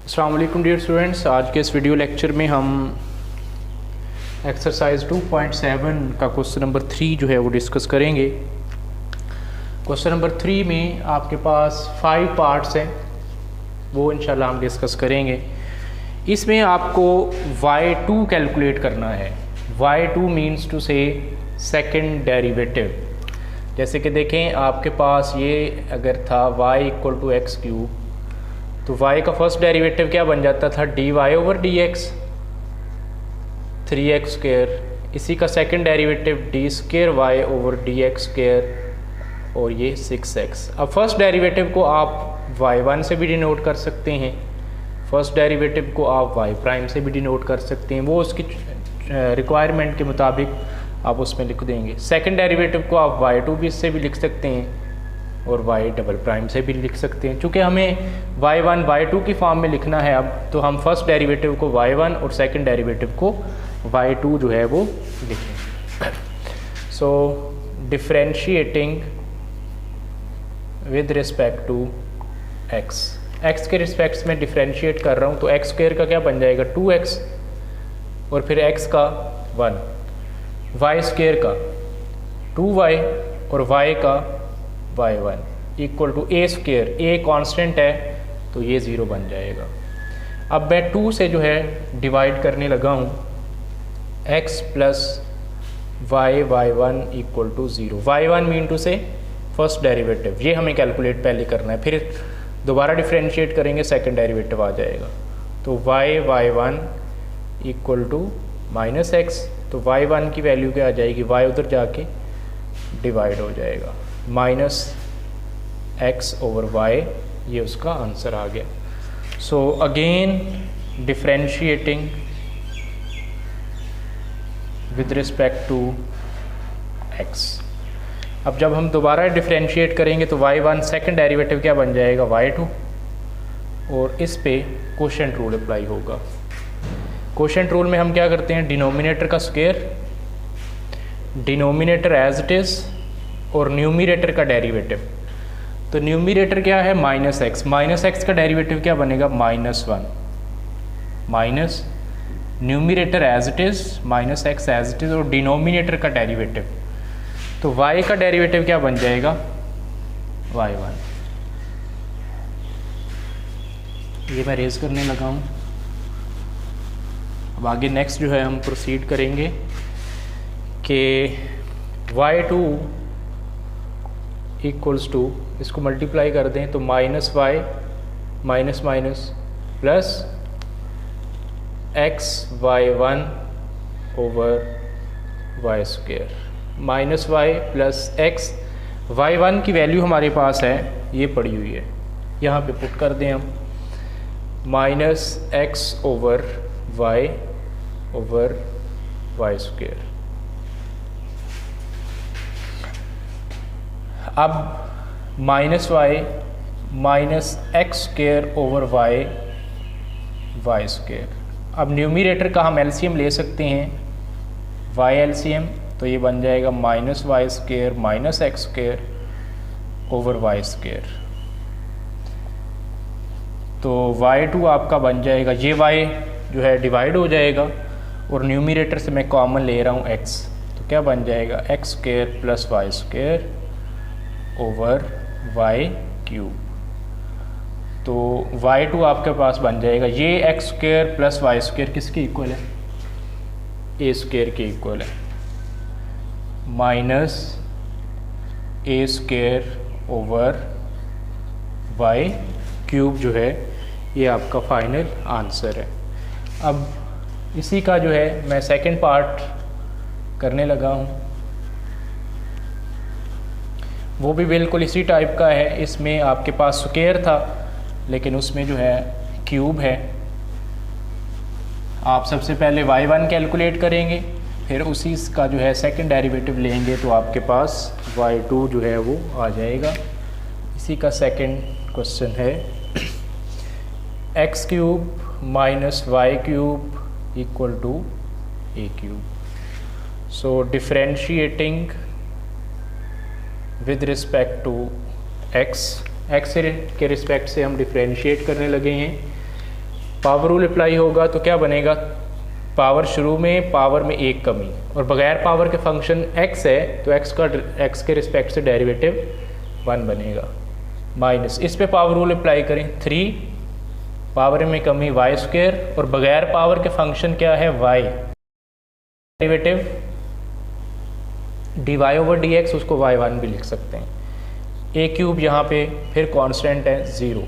अस्सलाम वालेकुम dear students. आज के इस वीडियो लेक्चर में हम एक्सरसाइज 2.7 का क्वेश्चन नंबर 3 जो है वो डिस्कस करेंगे। क्वेश्चन नंबर 3 में आपके पास 5 पार्ट्स हैं, वो इंशाल्लाह हम डिस्कस करेंगे। इसमें आपको y2 कैलकुलेट करना है। y2 मीन्स टू से सेकंड डेरिवेटिव। जैसे कि देखें, आपके पास ये अगर था y equal to x cube, तो y का फर्स्ट डेरिवेटिव क्या बन जाता था, dy over dx 3x square. इसी का second derivative d square y over dx square और ये 6x। अब फर्स्ट डेरिवेटिव को आप y1 से भी डिनोट कर सकते हैं, फर्स्ट डेरिवेटिव को आप y प्राइम से भी डिनोट कर सकते हैं, वो उसकी रिक्वायरमेंट के मुताबिक आप उसमें लिख देंगे। सेकंड डेरिवेटिव को आप y2 भी इससे भी लिख सकते हैं और y डबल प्राइम से भी लिख सकते हैं। चूँकि हमें y1 y2 की फॉर्म में लिखना है अब, तो हम फर्स्ट डेरिवेटिव को y1 और सेकंड डेरिवेटिव को y2 जो है वो लिखेंगे। So differentiating with respect to x के रिस्पेक्ट में डिफरेंशिएट कर रहा हूँ, तो x स्क्वायर का क्या बन जाएगा 2x और फिर x का 1, y स्क्वायर का 2y और y का y1 equal to a square. a constant है तो ये 0 बन जाएगा। अब मैं 2 से जो है डिवाइड करने लगा हूँ, x plus y1 equal to 0। y1 mean two से फर्स्ट डेरिवेटिव, ये हमें कैलकुलेट पहले करना है, फिर दोबारा डिफरेंशिएट करेंगे सेकंड डेरिवेटिव आ जाएगा। तो y1 equal to minus x, तो y1 की वैल्यू क्या आ जाएगी, y उधर जाके डिवाइड हो जाएगा, माइनस x ओवर y, ये उसका आंसर आ गया। So again differentiating with respect to x। अब जब हम दोबारा डिफरेंशिएट करेंगे तो y1 सेकंड डेरिवेटिव क्या बन जाएगा y2 और इस पे कोशेंट रूल अप्लाई होगा। कोशेंट रूल में हम क्या करते हैं, डिनोमिनेटर का square, denominator as it is और न्यूमरेटर का डेरिवेटिव। तो न्यूमरेटर क्या है माइनस x का डेरिवेटिव क्या बनेगा -1 minus numerator as it is minus x as it is और डिनोमिनेटर का डेरिवेटिव, तो y का डेरिवेटिव क्या बन जाएगा y1। ये मैं रेज करने लगा हूँ। अब आगे नेक्स्ट जो है हम प्रोसीड करेंगे कि y2 इक्वल्स टू, इसको मल्टीप्लाई कर दें तो minus y minus minus plus x y1 over y square, minus y plus x y1 की वैल्यू हमारे पास है, ये पड़ी हुई है, यहाँ पे पुट कर दें हम, minus x over y square. अब minus y minus x square over y square. अब न्यूमरेटर का हम एलसीएम ले सकते हैं, y एलसीएम, तो ये बन जाएगा minus y square minus x square over y square. तो y2 आपका बन जाएगा, ये y जो है डिवाइड हो जाएगा और न्यूमरेटर से मैं कॉमन ले रहा हूँ x, तो क्या बन जाएगा x square plus y square over y cube. तो y2 आपके पास बन जाएगा, ये x square plus y square किसके इक्वल है, a स्क्वायर के इक्वल है, minus a square over y cube जो है ये आपका फाइनल आंसर है। अब इसी का जो है मैं सेकंड पार्ट करने लगा हूँ, वो भी बिल्कुल इसी टाइप का है। इसमें आपके पास स्क्वायर था लेकिन उसमें जो है क्यूब है। आप सबसे पहले y1 कैलकुलेट करेंगे, फिर उसी का जो है सेकंड डेरिवेटिव लेंगे, तो आपके पास y2 जो है वो आ जाएगा। इसी का सेकंड क्वेश्चन है, x cube minus y cube equal to a cube. So differentiating with respect to x के रिस्पेक्ट से हम डिफरेंशिएट करने लगे हैं। पावर रूल अप्लाई होगा तो क्या बनेगा, पावर शुरू में पावर में एक कमी, और बगैर पावर के फंक्शन x है तो x के रिस्पेक्ट से डेरिवेटिव 1 बनेगा, माइनस इस पे पावर रूल अप्लाई करें 3 पावर में कमी y स्क्वायर, और बगैर पावर के फंक्शन क्या है y, डेरिवेटिव dy/dx, उसको y1 भी लिख सकते हैं। a क्यूब यहाँ पे फिर कांस्टेंट है 0।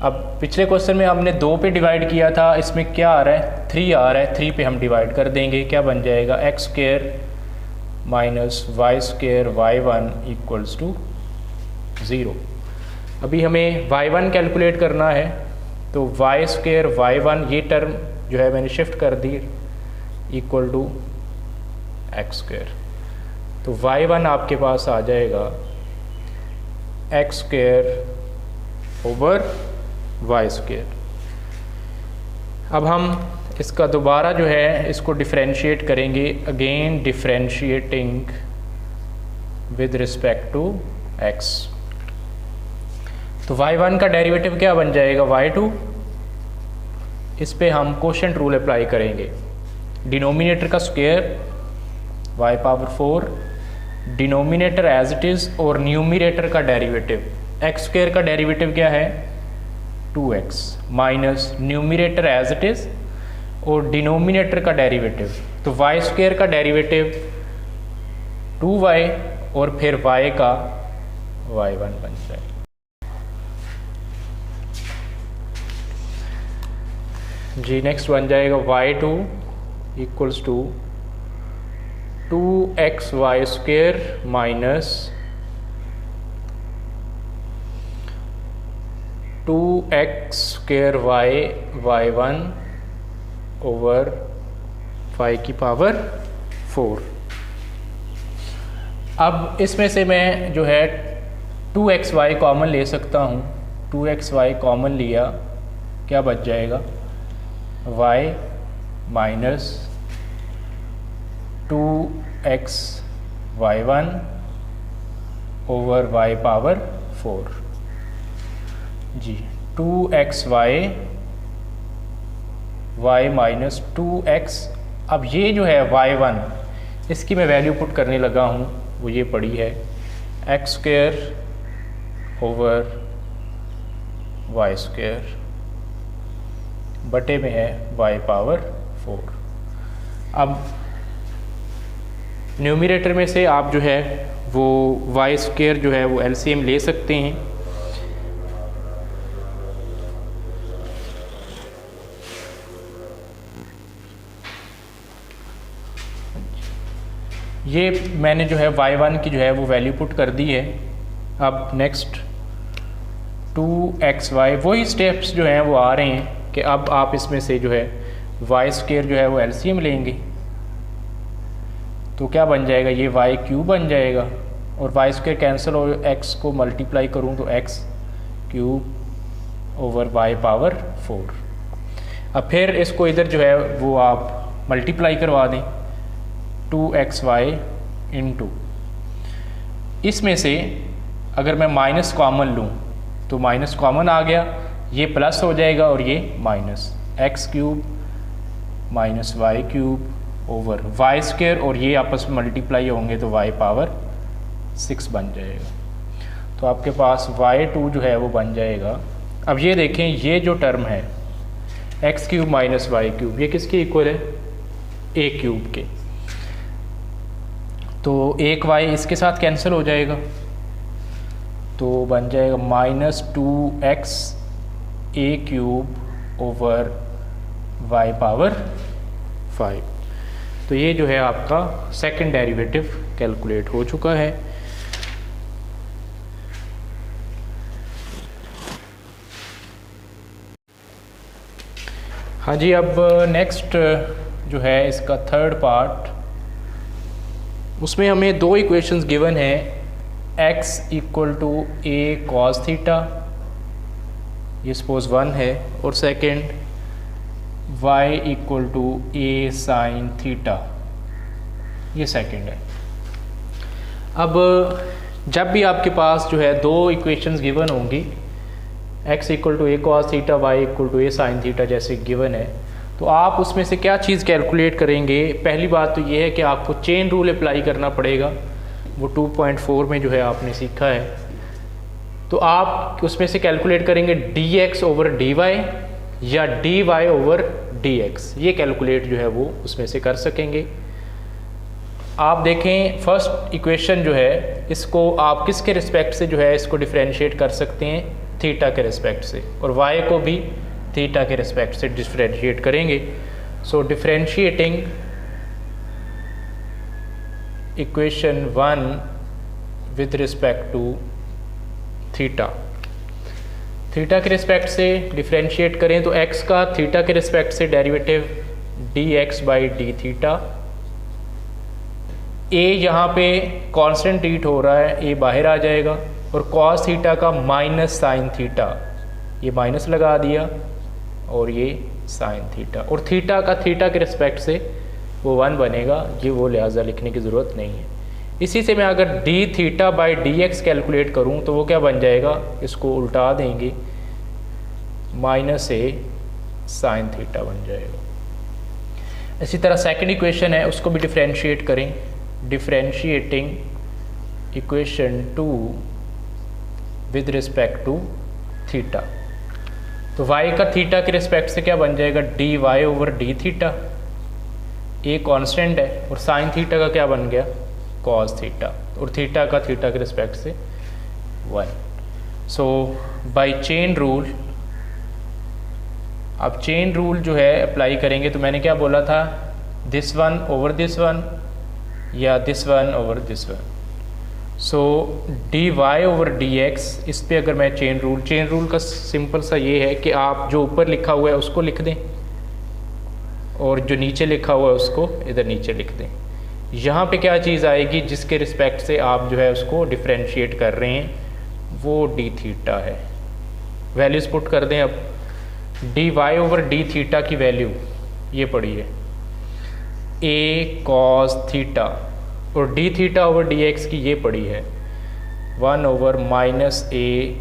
अब पिछले क्वेश्चन में हमने 2 पे डिवाइड किया था, इसमें क्या आ रहा है 3 आ रहा है, 3 पे हम डिवाइड कर देंगे, क्या बन जाएगा x square minus y square y1 equals to 0। अभी हमें y1 कैलकुलेट करना है, तो वाई स्क्वायर y1 ये टर्म जो है मैंने शिफ्ट कर दी इक्वल टू एक्स स्क्वायर, तो y1 आपके पास आ जाएगा x square over y square. अब हम इसका दोबारा जो है इसको डिफरेंशिएट करेंगे, again differentiating with respect to x, तो y1 का डेरिवेटिव क्या बन जाएगा y2, इस पे हम कोशेंट रूल अप्लाई करेंगे, डिनोमिनेटर का square y power 4, denominator as it is, और न्यूमिनेटर का डेरिवेटिव एक्स स्क्वायर का डेरिवेटिव क्या है 2x, minus numerator as it is और डिनोमिनेटर का डेरिवेटिव, तो y स्क्वायर का डेरिवेटिव 2y और फिर y का y1 बन जाए। जी नेक्स्ट बन जाएगा y2 equals to 2xy square minus 2x square y1 over 5 की पावर 4। अब इसमें से मैं जो है 2xy कॉमन ले सकता हूँ, 2xy कॉमन लिया, क्या बच जाएगा y minus 2x y1 over y power 4। जी 2xy y माइनस 2x, अब ये जो है y1 इसकी मैं वैल्यू पुट करने लगा हूँ, वो ये पड़ी है x square over y square बटे में है y पावर 4। अब न्यूमिनेटर में से आप जो है वो वाई स्क्वायर जो है वो एलसीएम ले सकते हैं, ये मैंने जो है y1 की जो है वो वैल्यू पुट कर दी है। अब नेक्स्ट 2xy, वही स्टेप्स जो हैं वो आ रहे हैं कि अब आप इसमें से जो है वाई स्क्वायर जो है वो एलसीएम लेंगे, तो क्या बन जाएगा ये वाई क्यूब बन जाएगा, और वाई स्क्वायर कैंसिल और एक्स को मल्टीप्लाई करूँ तो x cube over y power 4। अब फिर इसको इधर जो है वो आप मल्टीप्लाई करवा दें 2xy इंटू, इसमें से अगर मैं माइनस कॉमन लूँ तो माइनस कॉमन आ गया, ये प्लस हो जाएगा और ये minus, x cube minus y cube over y square, और ये आपस में मल्टीप्लाई होंगे तो वाई पावर 6 बन जाएगा। तो आपके पास y2 जो है वो बन जाएगा। अब ये देखें, ये जो टर्म है x cube minus y cube, ये किसके इक्वल है a क्यूब के, तो एक y इसके साथ कैंसिल हो जाएगा, तो बन जाएगा minus 2x a cube over y power 5। तो ये जो है आपका सेकंड डेरिवेटिव कैलकुलेट हो चुका है। हाँ जी, अब नेक्स्ट जो है इसका थर्ड पार्ट, उसमें हमें दो इक्वेशंस गिवन है, x equal to a cos theta, ये सपोज 1 है, और second y equal to a sin theta, ये सेकंड है। अब जब भी आपके पास जो है दो इक्वेशंस गिवन होंगी x equal to a cos theta, y equal to a sine theta जैसे गिवन है, तो आप उसमें से क्या चीज़ कैलकुलेट करेंगे? पहली बात तो ये है कि आपको चेन रूल अप्लाई करना पड़ेगा, वो 2.4 में जो है आपने सीखा है। तो आप उसमें से कैलकुलेट करेंगे dx ओवर dy या dy ओवर dx, ये कैलकुलेट जो है वो उसमें से कर सकेंगे। आप देखें फर्स्ट इक्वेशन जो है इसको आप किसके रिस्पेक्ट से जो है इसको डिफरेंशिएट कर सकते हैं? थीटा के रिस्पेक्ट से, और y को भी थीटा के रिस्पेक्ट से डिफरेंशिएट करेंगे। So differentiating equation 1 with respect to theta, theta के रिस्पेक्ट से डिफरेंशिएट करें तो x का थीटा के रिस्पेक्ट से derivative dx by d theta, a यहाँ पे कांस्टेंट ट्रीट हो रहा है, a बाहर आ जाएगा, और cos थीटा का माइनस साइन थीटा, ये माइनस लगा दिया और ये साइन थीटा, और थीटा का थीटा के रिस्पेक्ट से वो 1 बनेगा, ये वो लिहाजा लिखने की ज़रूरत नहीं है। इसी से मैं अगर D theta by d x calculate करूँ तो वो क्या बन जाएगा? इसको उल्टा देंगे, माइनस ए साइन थीटा बन जाएगा। इसी तरह सेकंड इक्वेशन है उसको भी डिफरेंशिएट करें, differentiating equation 2 with respect to theta, तो y का थीटा के रिस्पेक्ट से क्या बन जाएगा? D y over d theta, a constant है, और साइन थीटा का क्या बन गया? कॉस थीटा, और थीटा का थीटा के रिस्पेक्ट से 1। सो बाय चेन रूल, अब चेन रूल जो है अप्लाई करेंगे तो मैंने क्या बोला था? This one over this one या this one over this one. So d y over d x, इस पे अगर मैं चेन रूल का सिंपल सा ये है कि आप जो ऊपर लिखा हुआ है उसको लिख दें और जो नीचे लिखा हुआ है उसको इधर नीचे लिख दें। यहाँ पे क्या चीज़ आएगी जिसके रिस्पेक्ट से आप जो है उसको डिफरेंशिएट कर रहे हैं, वो डी थीटा है। वैल्यूज़ पुट कर दें। अब d y over d theta की वैल्यू ये पड़ी है ए कॉस थीटा, और d theta over d x की ये पड़ी है 1 over minus a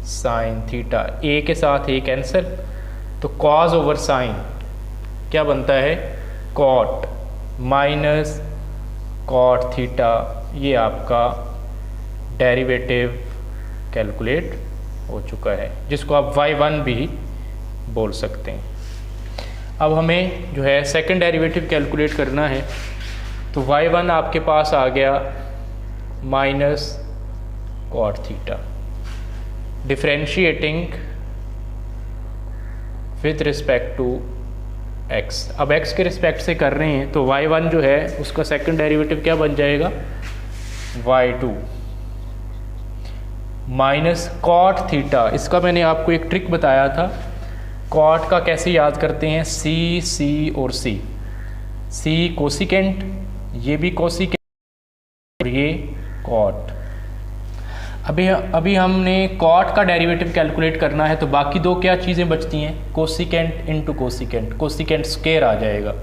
sine theta. A के साथ ए कैंसिल, तो कॉस ओवर साइन क्या बनता है? Cot, minus cot theta. ये आपका डेरिवेटिव कैलकुलेट हो चुका है, जिसको आप y1 भी बोल सकते हैं। अब हमें जो है सेकंड डेरिवेटिव कैलकुलेट करना है, तो y1 आपके पास आ गया minus cot theta, differentiating with respect to x। अब x के रिस्पेक्ट से कर रहे हैं तो y1 जो है उसका सेकंड डेरिवेटिव क्या बन जाएगा? y2 minus cot theta. इसका मैंने आपको एक ट्रिक बताया था, कॉट का कैसे याद करते हैं? c और c कोसिकेंट, ये भी कोसिकेंट और ये कॉट। अभी हमने कॉट का डेरिवेटिव कैलकुलेट करना है, तो बाकी दो क्या चीज़ें बचती हैं? Cosecant into cosecant, cosecant square आ जाएगा।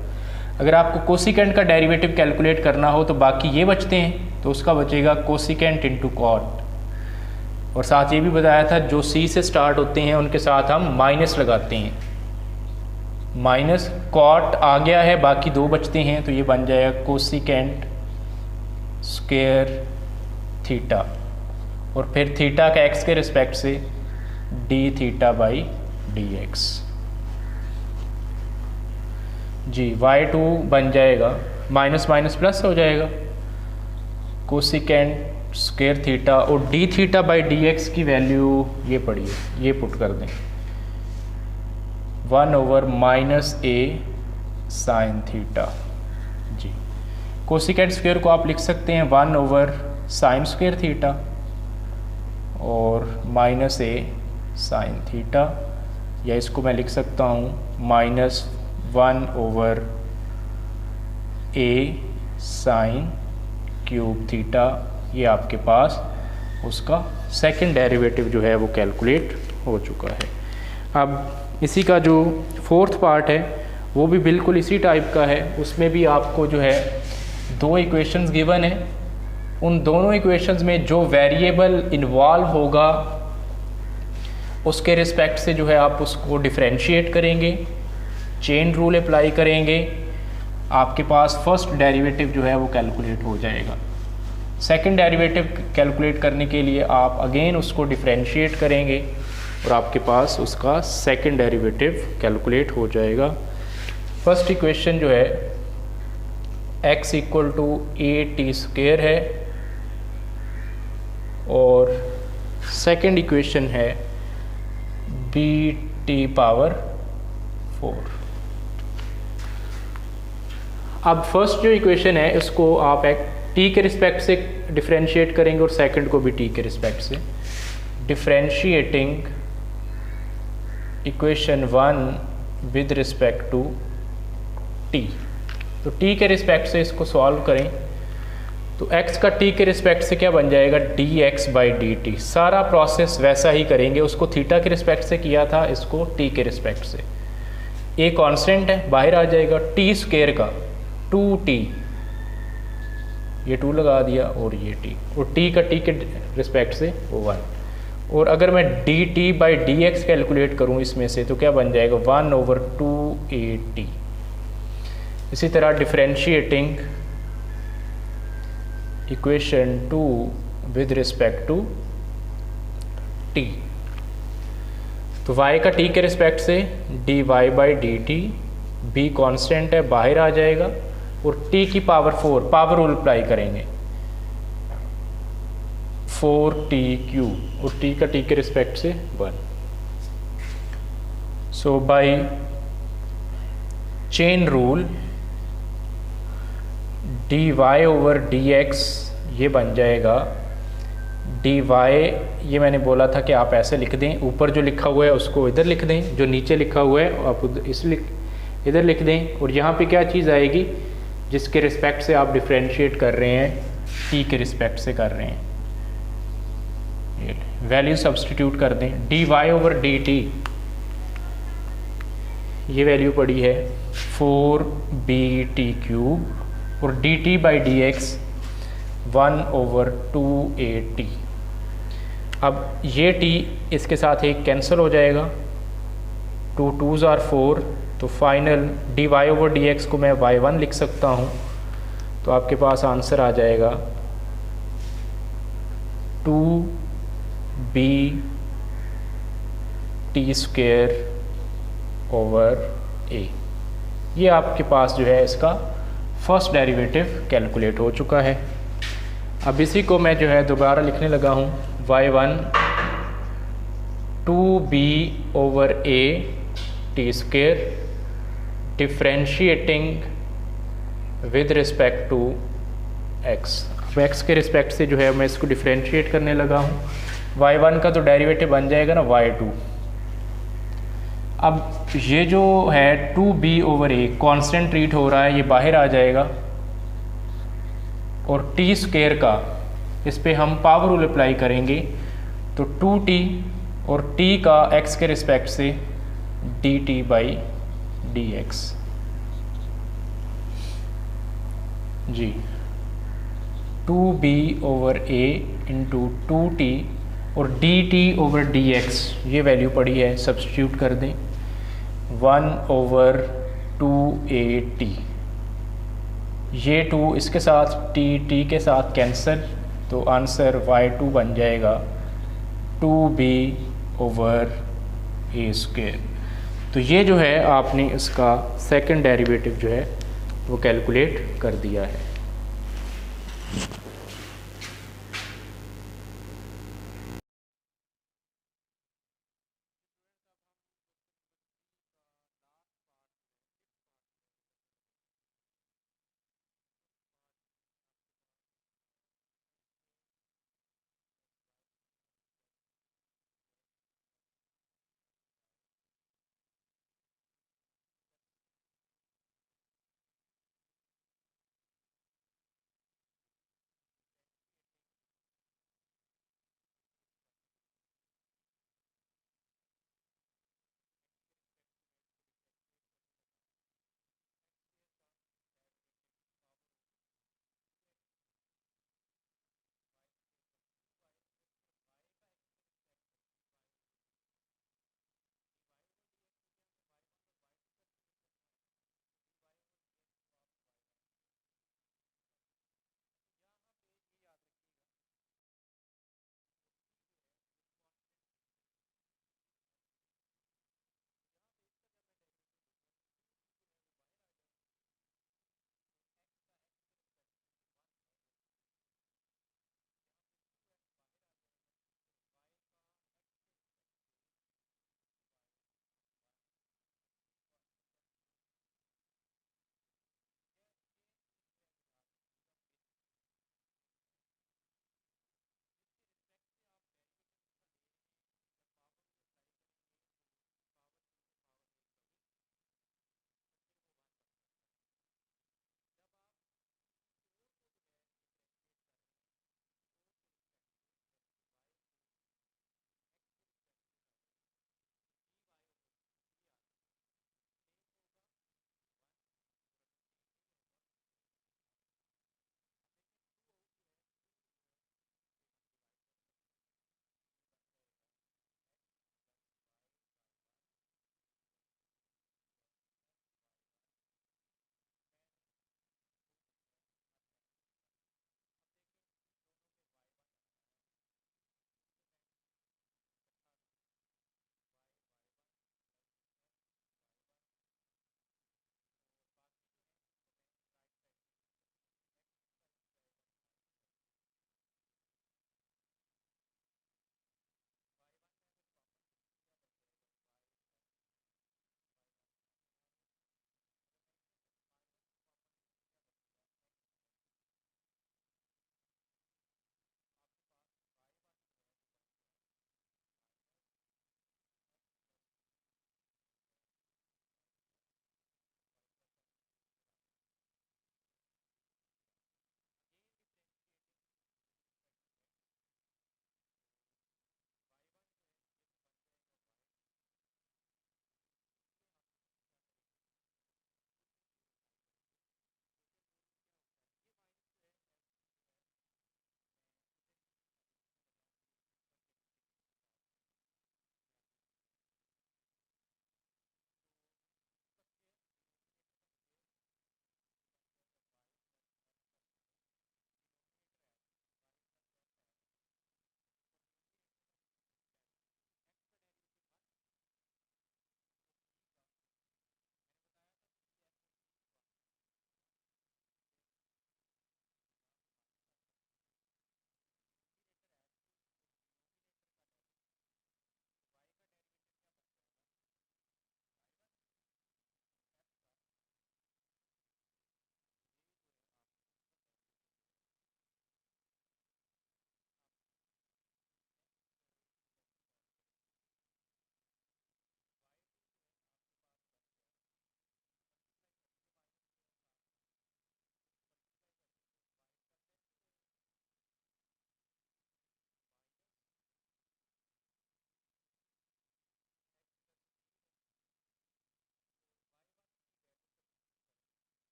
अगर आपको कोसिकेंट का डेरिवेटिव कैलकुलेट करना हो तो बाकी ये बचते हैं, तो उसका बचेगा कोसिकेंट इंटू कॉट। और साथ ये भी बताया था जो c से स्टार्ट होते हैं उनके साथ हम माइनस लगाते हैं, माइनस कॉट आ गया है, बाकी दो बचते हैं, तो ये बन जाएगा कोसिकेंट स्क्वायर थीटा, और फिर थीटा का x के रिस्पेक्ट से d theta by d x. जी y2 बन जाएगा माइनस माइनस प्लस हो जाएगा, कोसिकेंट स्क्वायर थीटा, और d theta by d x की वैल्यू ये पड़ी है, ये पुट कर दें 1 over minus a sine theta. जी कोसिकेंट स्क्वायर को आप लिख सकते हैं 1 ओवर साइन स्क्वायर थीटा और माइनस ए साइन थीटा, या इसको मैं लिख सकता हूँ माइनस 1 ओवर ए साइन क्यूब थीटा। ये आपके पास उसका सेकंड डेरिवेटिव जो है वो कैलकुलेट हो चुका है। अब इसी का जो फोर्थ पार्ट है वो भी बिल्कुल इसी टाइप का है, उसमें भी आपको जो है दो इक्वेशंस गिवन है, उन दोनों इक्वेशंस में जो वेरिएबल इन्वॉल्व होगा उसके रिस्पेक्ट से जो है आप उसको डिफ्रेंशिएट करेंगे, चेन रूल अप्लाई करेंगे, आपके पास फर्स्ट डेरिवेटिव जो है वो कैलकुलेट हो जाएगा। सेकंड डेरिवेटिव कैलकुलेट करने के लिए आप अगेन उसको डिफ्रेंशिएट करेंगे और आपके पास उसका सेकंड डेरिवेटिव कैलकुलेट हो जाएगा। फर्स्ट इक्वेशन जो है x इक्वल टू a² है और सेकंड इक्वेशन है b⁴। अब फर्स्ट जो इक्वेशन है इसको आप एक t के रिस्पेक्ट से डिफ्रेंशिएट करेंगे और सेकंड को भी t के रिस्पेक्ट से। Differentiating equation 1 with respect to t, तो t के रिस्पेक्ट से इसको सॉल्व करें तो x का t के रिस्पेक्ट से क्या बन जाएगा, dx/dt। सारा प्रोसेस वैसा ही करेंगे, उसको थीटा के रिस्पेक्ट से किया था, इसको t के रिस्पेक्ट से। a कांस्टेंट है, बाहर आ जाएगा t² का 2t, ये 2 लगा दिया और ये t, और t का t के रिस्पेक्ट से 1। और अगर मैं dt/dx कैलकुलेट करूं इसमें से तो क्या बन जाएगा 1/2at। इसी तरह differentiating equation 2 with respect to t, तो y का t के रिस्पेक्ट से dy/dt, b कांस्टेंट है, बाहर आ जाएगा और t की पावर 4, पावर रूल अप्लाई करेंगे, 4t³ और t का t के रिस्पेक्ट से 1। So by chain rule dy/dx ये बन जाएगा dy, ये मैंने बोला था कि आप ऐसे लिख दें, ऊपर जो लिखा हुआ है उसको इधर लिख दें, जो नीचे लिखा हुआ है आप इधर लिख दें, और यहाँ पे क्या चीज़ आएगी जिसके रिस्पेक्ट से आप डिफ्रेंशिएट कर रहे हैं, t के रिस्पेक्ट से कर रहे हैं, वैल्यू सब्सटीट्यूट कर दें। dy/dt ये वैल्यू पड़ी है 4bt³ और dt/dx 1/2at। अब ये t इसके साथ एक कैंसिल हो जाएगा, 2 2s are 4, तो फाइनल dy/dx को मैं y1 लिख सकता हूँ, तो आपके पास आंसर आ जाएगा 2bt²/a। ये आपके पास जो है इसका फर्स्ट डेरिवेटिव कैलकुलेट हो चुका है। अब इसी को मैं जो है दोबारा लिखने लगा हूँ, y1 2b/a t² differentiating with respect to x। अब x के रिस्पेक्ट से जो है मैं इसको डिफ्रेंशिएट करने लगा हूँ, y1 का तो डेरिवेटिव बन जाएगा ना y2। अब ये जो है 2b/a कांस्टेंट ट्रीट हो रहा है, ये बाहर आ जाएगा, और t² का इस पे हम पावर रूल अप्लाई करेंगे, तो 2t और t का x के रिस्पेक्ट से dt/dx जी, 2b/a इंटू 2t और dt/dx ये वैल्यू पड़ी है, सब्स्टिट्यूट कर दें 1/2at। ये 2 इसके साथ t के साथ कैंसिल, तो आंसर y2 बन जाएगा 2b/a²। तो ये जो है आपने इसका सेकंड डेरिवेटिव जो है वो कैलकुलेट कर दिया है।